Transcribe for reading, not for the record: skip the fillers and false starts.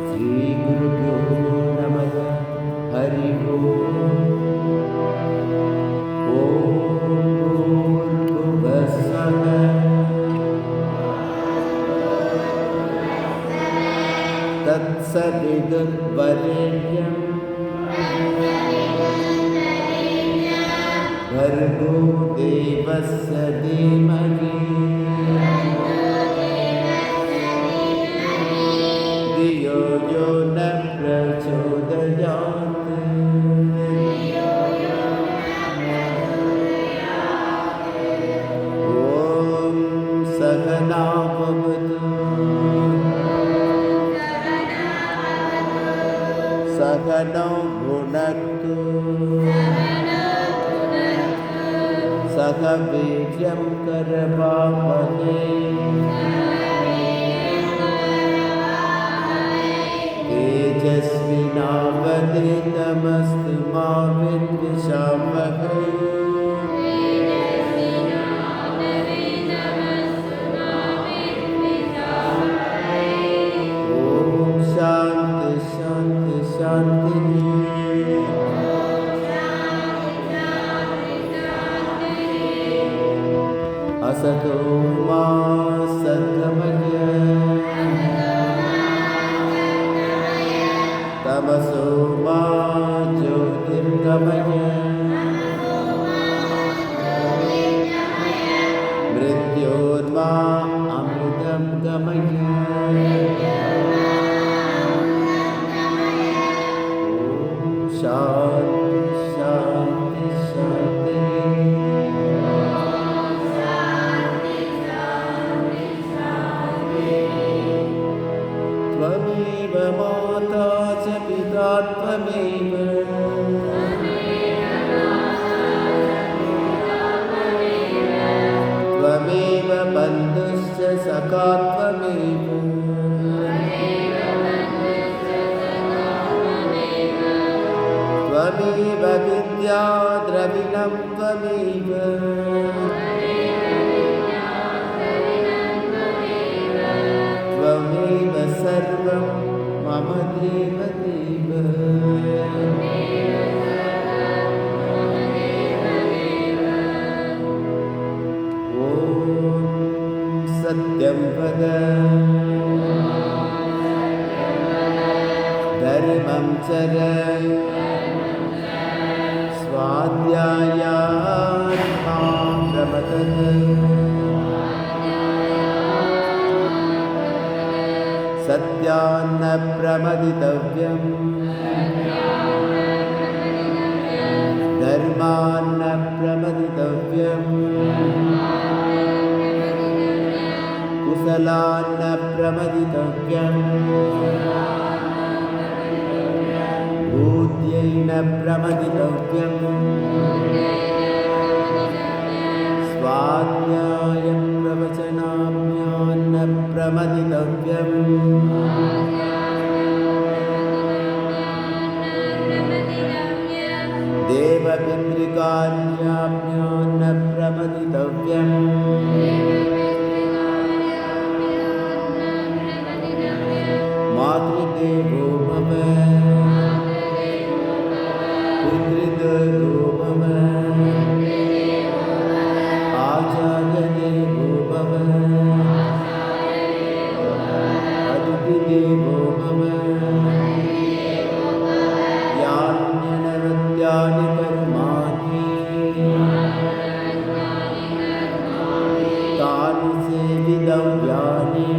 श्रीगुरुभ्यो नमः। हरि ओम्। भूर्भुवः स्वः तत्सवितुर्वरेण्यं भर्गो देवस्य धीमहि धियो यो न प्रचोदयात्। ॐ सहना भवतु सहनौ भुनक्तु सह वीर्यं करवावहै तेजस्विनावधीतमस्तु मा विद्विषावहै। ॐ शान्ति शान्ति शान्तिः। असतो मा सद्गमय तमसो मा ज्योतिर्गमय मृत्योर्मा अमृतं गमय। ॐ शान्ति शान्ति शान्तिः। त्वमेव माता च पिता त्वमेव त्वमेव बन्धुश्च सखा त्वमेव त्वमेव विद्या द्रविणं त्वमेव त्वमेव सर्वं मम देव देव। ॐ सत्यं वद धर्मं चर स्वाध्यायात् मां प्रमथः। सत्यान्न प्रमदितव्यम् धर्मान्न प्रमदितव्यम् कुशलान्न प्रमदितव्यम् बुद्ध्यैन प्रमदितव्यम् स्वाध्याय प्रवचनाभ्यान्न प्रमदितव्यम् देवपितृकार्याभ्यान्न प्रमदितव्यम् मातृदेवो भव पितृदेवो भव आचार्यदेवो भव अतिथिदेवो भव। यान्यनवद्यानि कर्माणि तानि सेवितव्यानि